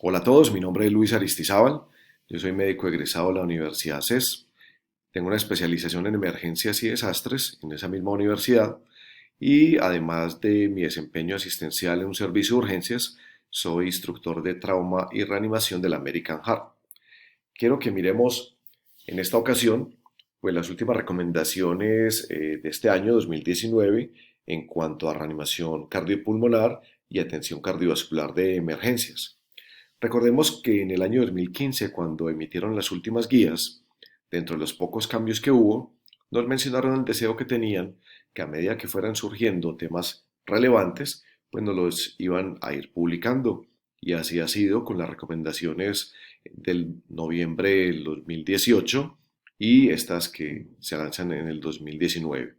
Hola a todos, mi nombre es Luis Aristizábal, yo soy médico egresado de la Universidad CES, tengo una especialización en emergencias y desastres en esa misma universidad y además de mi desempeño asistencial en un servicio de urgencias, soy instructor de trauma y reanimación del American Heart. Quiero que miremos en esta ocasión pues, las últimas recomendaciones de este año 2019 en cuanto a reanimación cardiopulmonar y atención cardiovascular de emergencias. Recordemos que en el año 2015, cuando emitieron las últimas guías, dentro de los pocos cambios que hubo, nos mencionaron el deseo que tenían que a medida que fueran surgiendo temas relevantes, pues nos los iban a ir publicando. Y así ha sido con las recomendaciones del noviembre del 2018 y estas que se lanzan en el 2019.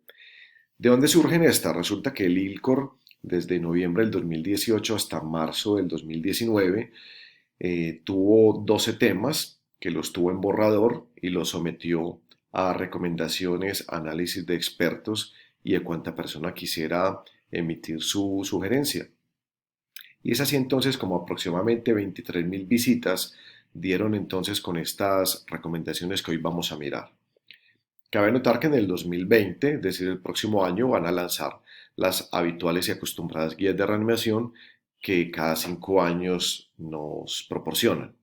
¿De dónde surgen estas? Resulta que el ILCOR desde noviembre del 2018 hasta marzo del 2019 tuvo 12 temas que los tuvo en borrador y los sometió a recomendaciones, análisis de expertos y de cuánta persona quisiera emitir su sugerencia. Y es así entonces como aproximadamente 23.000 visitas dieron entonces con estas recomendaciones que hoy vamos a mirar. Cabe notar que en el 2020, es decir, el próximo año, van a lanzar las habituales y acostumbradas guías de reanimación que cada 5 años nos proporcionan.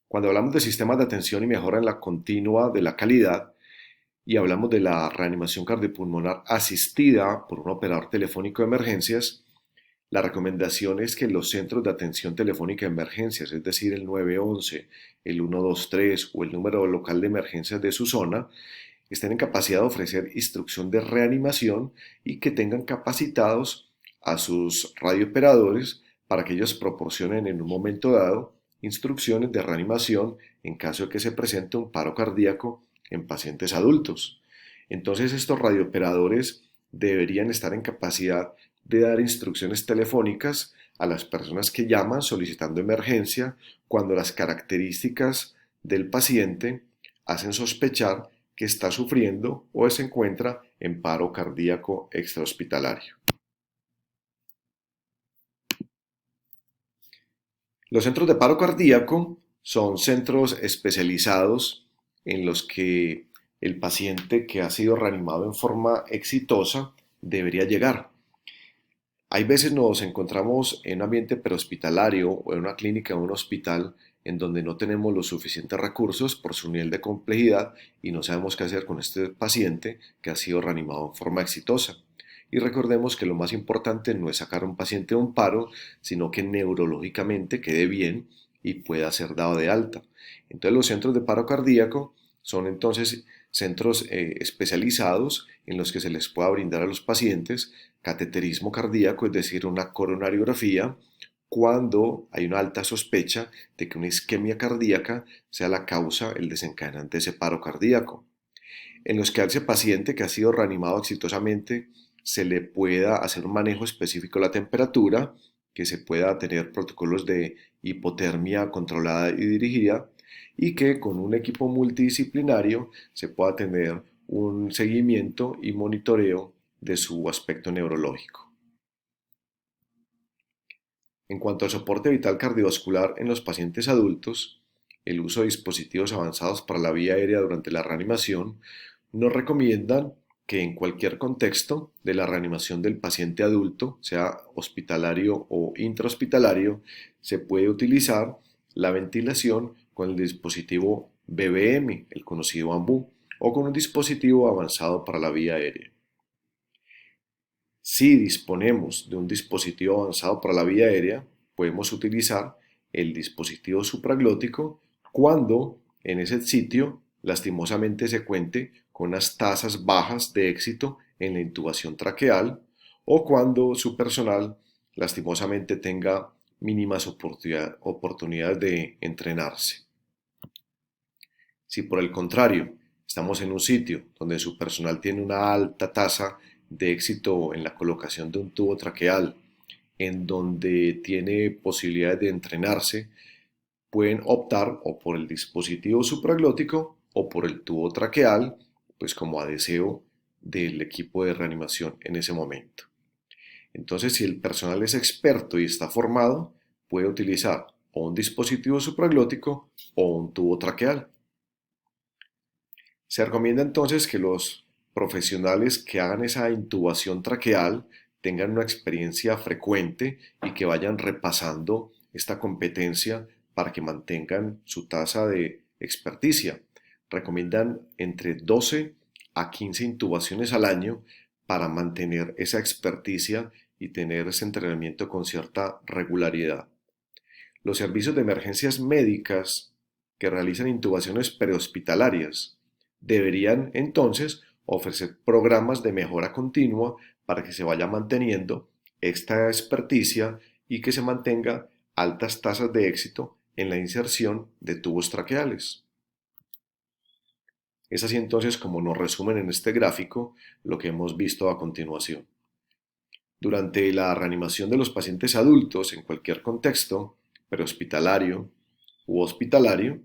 Cuando hablamos de sistemas de atención y mejora en la continua de la calidad y hablamos de la reanimación cardiopulmonar asistida por un operador telefónico de emergencias, la recomendación es que los centros de atención telefónica de emergencias, es decir, el 911, el 123 o el número local de emergencias de su zona, estén en capacidad de ofrecer instrucción de reanimación y que tengan capacitados a sus radiooperadores para que ellos proporcionen en un momento dado instrucciones de reanimación en caso de que se presente un paro cardíaco en pacientes adultos. Entonces estos radiooperadores deberían estar en capacidad de dar instrucciones telefónicas a las personas que llaman solicitando emergencia cuando las características del paciente hacen sospechar que está sufriendo o se encuentra en paro cardíaco extrahospitalario. Los centros de paro cardíaco son centros especializados en los que el paciente que ha sido reanimado en forma exitosa debería llegar. Hay veces nos encontramos en un ambiente prehospitalario o en una clínica o un hospital en donde no tenemos los suficientes recursos por su nivel de complejidad y no sabemos qué hacer con este paciente que ha sido reanimado en forma exitosa. Y recordemos que lo más importante no es sacar a un paciente de un paro, sino que neurológicamente quede bien y pueda ser dado de alta. Entonces los centros de paro cardíaco son entonces centros especializados en los que se les pueda brindar a los pacientes cateterismo cardíaco, es decir, una coronariografía, cuando hay una alta sospecha de que una isquemia cardíaca sea la causa, el desencadenante de ese paro cardíaco. En los que a ese paciente que ha sido reanimado exitosamente se le pueda hacer un manejo específico de la temperatura, que se pueda tener protocolos de hipotermia controlada y dirigida, y que con un equipo multidisciplinario se pueda tener un seguimiento y monitoreo de su aspecto neurológico. En cuanto al soporte vital cardiovascular en los pacientes adultos, el uso de dispositivos avanzados para la vía aérea durante la reanimación nos recomiendan que en cualquier contexto de la reanimación del paciente adulto, sea hospitalario o intrahospitalario, se puede utilizar la ventilación con el dispositivo BBM, el conocido AMBU, o con un dispositivo avanzado para la vía aérea. Si disponemos de un dispositivo avanzado para la vía aérea, podemos utilizar el dispositivo supraglótico cuando en ese sitio lastimosamente se cuente con unas tasas bajas de éxito en la intubación traqueal o cuando su personal lastimosamente tenga mínimas oportunidades de entrenarse. Si por el contrario estamos en un sitio donde su personal tiene una alta tasa de éxito en la colocación de un tubo traqueal, en donde tiene posibilidades de entrenarse, pueden optar o por el dispositivo supraglótico o por el tubo traqueal, pues como a deseo del equipo de reanimación en ese momento. Entonces, si el personal es experto y está formado, puede utilizar o un dispositivo supraglótico o un tubo traqueal. Se recomienda entonces que los profesionales que hagan esa intubación traqueal tengan una experiencia frecuente y que vayan repasando esta competencia para que mantengan su tasa de experticia. Recomiendan entre 12 a 15 intubaciones al año para mantener esa experticia y tener ese entrenamiento con cierta regularidad. Los servicios de emergencias médicas que realizan intubaciones prehospitalarias deberían entonces ofrecer programas de mejora continua para que se vaya manteniendo esta experticia y que se mantenga altas tasas de éxito en la inserción de tubos traqueales. Es así entonces como nos resumen en este gráfico lo que hemos visto a continuación. Durante la reanimación de los pacientes adultos en cualquier contexto, prehospitalario u hospitalario,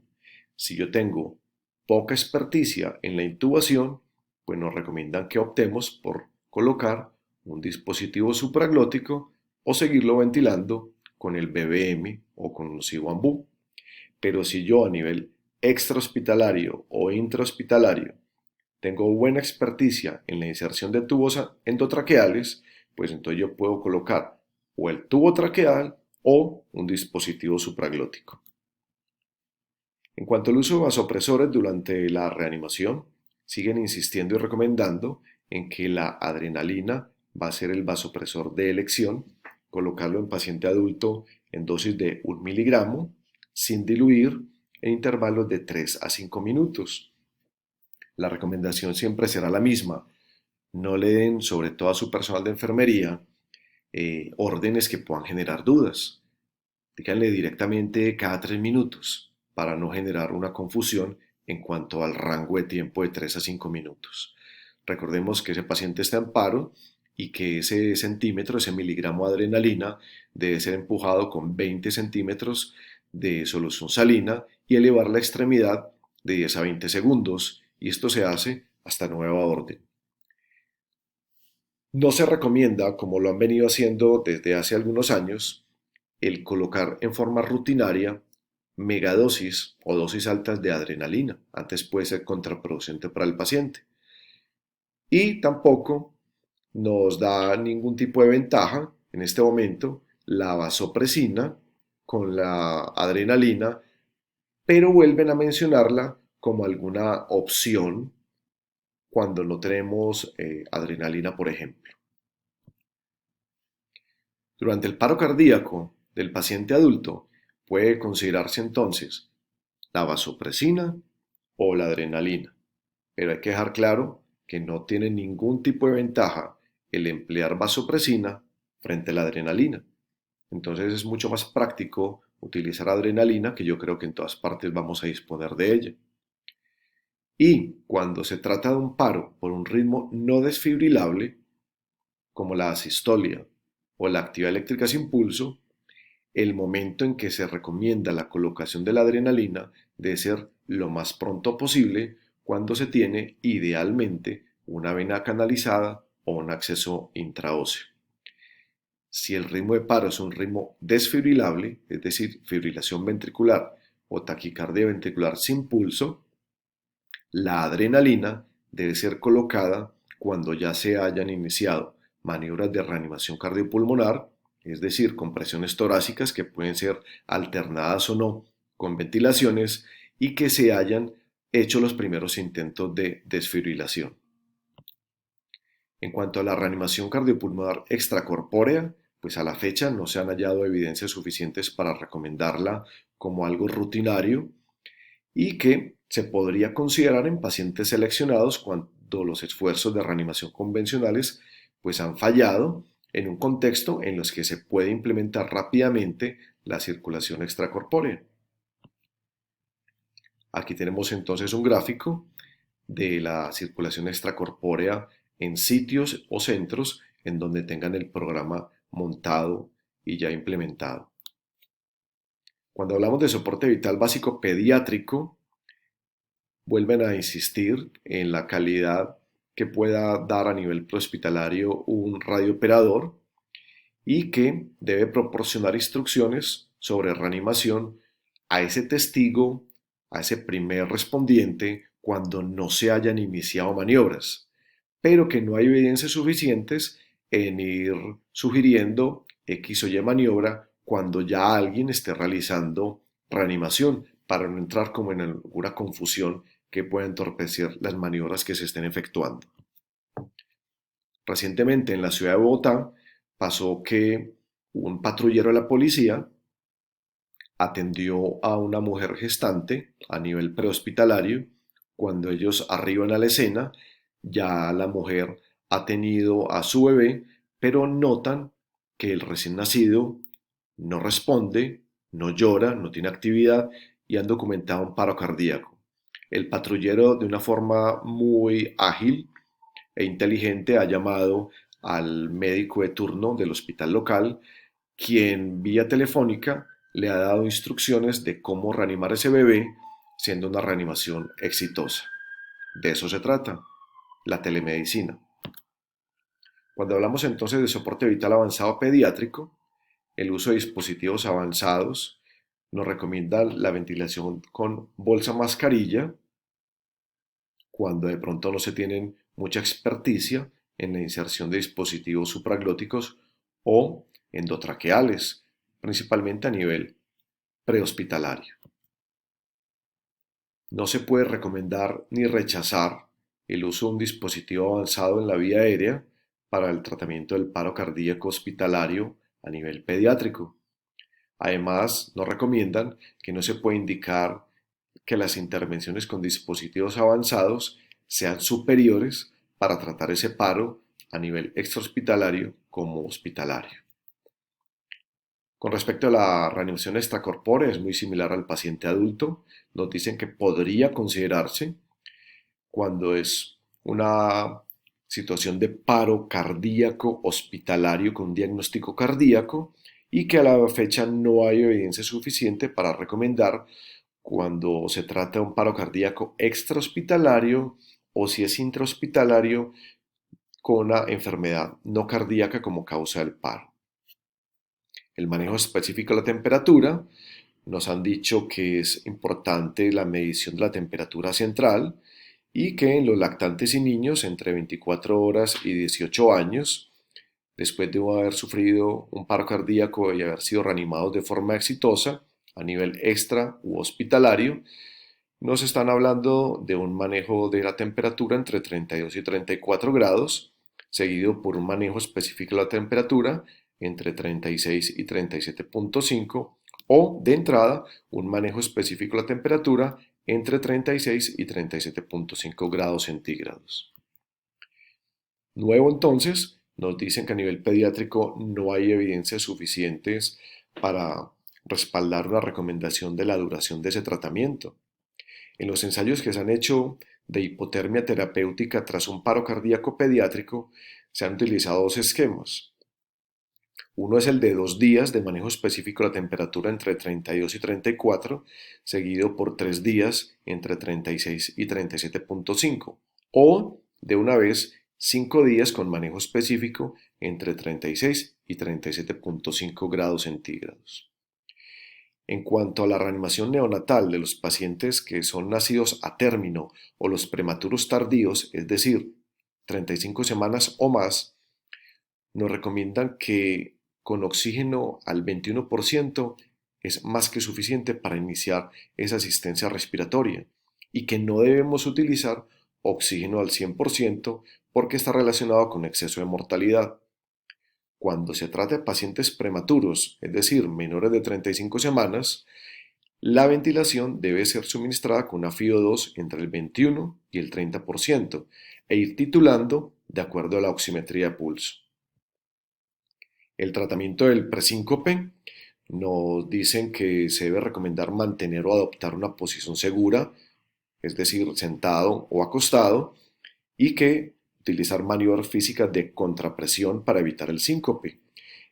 si yo tengo poca experticia en la intubación, pues nos recomiendan que optemos por colocar un dispositivo supraglótico o seguirlo ventilando con el BBM o con un Ciwambú. Pero si yo a nivel extrahospitalario o intrahospitalario tengo buena experticia en la inserción de tubos endotraqueales, pues entonces yo puedo colocar o el tubo traqueal o un dispositivo supraglótico. En cuanto al uso de vasopresores durante la reanimación, siguen insistiendo y recomendando en que la adrenalina va a ser el vasopresor de elección, colocarlo en paciente adulto en dosis de 1 miligramo, sin diluir, en intervalos de 3 a 5 minutos. La recomendación siempre será la misma. No le den, sobre todo a su personal de enfermería, órdenes que puedan generar dudas. Díganle directamente cada 3 minutos para no generar una confusión en cuanto al rango de tiempo de 3 a 5 minutos. Recordemos que ese paciente está en paro y que ese centímetro, ese miligramo de adrenalina, debe ser empujado con 20 centímetros de solución salina y elevar la extremidad de 10 a 20 segundos, y esto se hace hasta nueva orden. No se recomienda, como lo han venido haciendo desde hace algunos años, el colocar en forma rutinaria megadosis o dosis altas de adrenalina. Antes puede ser contraproducente para el paciente. Y tampoco nos da ningún tipo de ventaja en este momento la vasopresina con la adrenalina, pero vuelven a mencionarla como alguna opción cuando no tenemos adrenalina, por ejemplo. Durante el paro cardíaco del paciente adulto puede considerarse entonces la vasopresina o la adrenalina, pero hay que dejar claro que no tiene ningún tipo de ventaja el emplear vasopresina frente a la adrenalina. Entonces es mucho más práctico utilizar adrenalina, que yo creo que en todas partes vamos a disponer de ella. Y cuando se trata de un paro por un ritmo no desfibrilable, como la asistolia o la actividad eléctrica sin pulso, el momento en que se recomienda la colocación de la adrenalina debe ser lo más pronto posible cuando se tiene idealmente una vena canalizada o un acceso intraóseo. Si el ritmo de paro es un ritmo desfibrilable, es decir, fibrilación ventricular o taquicardia ventricular sin pulso, la adrenalina debe ser colocada cuando ya se hayan iniciado maniobras de reanimación cardiopulmonar, es decir, compresiones torácicas que pueden ser alternadas o no con ventilaciones, y que se hayan hecho los primeros intentos de desfibrilación. En cuanto a la reanimación cardiopulmonar extracorpórea, pues a la fecha no se han hallado evidencias suficientes para recomendarla como algo rutinario, y que se podría considerar en pacientes seleccionados cuando los esfuerzos de reanimación convencionales pues han fallado en un contexto en los que se puede implementar rápidamente la circulación extracorpórea. Aquí tenemos entonces un gráfico de la circulación extracorpórea en sitios o centros en donde tengan el programa montado y ya implementado. Cuando hablamos de soporte vital básico pediátrico, vuelven a insistir en la calidad que pueda dar a nivel prehospitalario un radiooperador y que debe proporcionar instrucciones sobre reanimación a ese testigo, a ese primer respondiente, cuando no se hayan iniciado maniobras, pero que no hay evidencias suficientes en ir sugiriendo X o Y maniobra cuando ya alguien esté realizando reanimación, para no entrar como en alguna confusión que pueda entorpecer las maniobras que se estén efectuando. Recientemente en la ciudad de Bogotá pasó que un patrullero de la policía atendió a una mujer gestante a nivel prehospitalario. Cuando ellos arriban a la escena, ya la mujer ha tenido a su bebé, pero notan que el recién nacido no responde, no llora, no tiene actividad y han documentado un paro cardíaco. El patrullero, de una forma muy ágil e inteligente, ha llamado al médico de turno del hospital local, quien vía telefónica le ha dado instrucciones de cómo reanimar a ese bebé, siendo una reanimación exitosa. De eso se trata, la telemedicina. Cuando hablamos entonces de soporte vital avanzado pediátrico, el uso de dispositivos avanzados nos recomienda la ventilación con bolsa mascarilla cuando de pronto no se tienen mucha experticia en la inserción de dispositivos supraglóticos o endotraqueales, principalmente a nivel prehospitalario. No se puede recomendar ni rechazar el uso de un dispositivo avanzado en la vía aérea para el tratamiento del paro cardíaco hospitalario a nivel pediátrico. Además, nos recomiendan que no se puede indicar que las intervenciones con dispositivos avanzados sean superiores para tratar ese paro a nivel extrahospitalario como hospitalario. Con respecto a la reanimación extracorpórea, es muy similar al paciente adulto. Nos dicen que podría considerarse cuando es una situación de paro cardíaco hospitalario con diagnóstico cardíaco y que a la fecha no hay evidencia suficiente para recomendar cuando se trata de un paro cardíaco extrahospitalario o si es intrahospitalario con una enfermedad no cardíaca como causa del paro. El manejo específico de la temperatura, nos han dicho que es importante la medición de la temperatura central y que en los lactantes y niños entre 24 horas y 18 años, después de haber sufrido un paro cardíaco y haber sido reanimados de forma exitosa a nivel extra u hospitalario, nos están hablando de un manejo de la temperatura entre 32 y 34 grados, seguido por un manejo específico de la temperatura entre 36 y 37.5 o de entrada un manejo específico de la temperatura entre 36 y 37.5 grados centígrados. Nuevo entonces, nos dicen que a nivel pediátrico no hay evidencias suficientes para respaldar una recomendación de la duración de ese tratamiento. En los ensayos que se han hecho de hipotermia terapéutica tras un paro cardíaco pediátrico, se han utilizado dos esquemas. Uno es el de 2 días de manejo específico de la temperatura entre 32 y 34, seguido por 3 días entre 36 y 37.5, o de una vez 5 días con manejo específico entre 36 y 37.5 grados centígrados. En cuanto a la reanimación neonatal de los pacientes que son nacidos a término o los prematuros tardíos, es decir, 35 semanas o más, nos recomiendan que con oxígeno al 21% es más que suficiente para iniciar esa asistencia respiratoria y que no debemos utilizar oxígeno al 100% porque está relacionado con exceso de mortalidad. Cuando se trata de pacientes prematuros, es decir, menores de 35 semanas, la ventilación debe ser suministrada con una FiO2 entre el 21 y el 30% e ir titulando de acuerdo a la oximetría de pulso. El tratamiento del presíncope nos dicen que se debe recomendar mantener o adoptar una posición segura, es decir, sentado o acostado, y que utilizar maniobras físicas de contrapresión para evitar el síncope.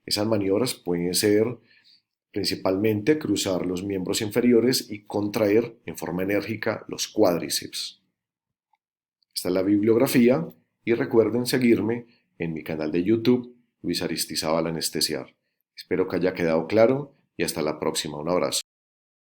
Esas maniobras pueden ser principalmente cruzar los miembros inferiores y contraer en forma enérgica los cuádriceps. Esta es la bibliografía y recuerden seguirme en mi canal de YouTube Luis Aristizábal Anestesiar. Espero que haya quedado claro y hasta la próxima. Un abrazo.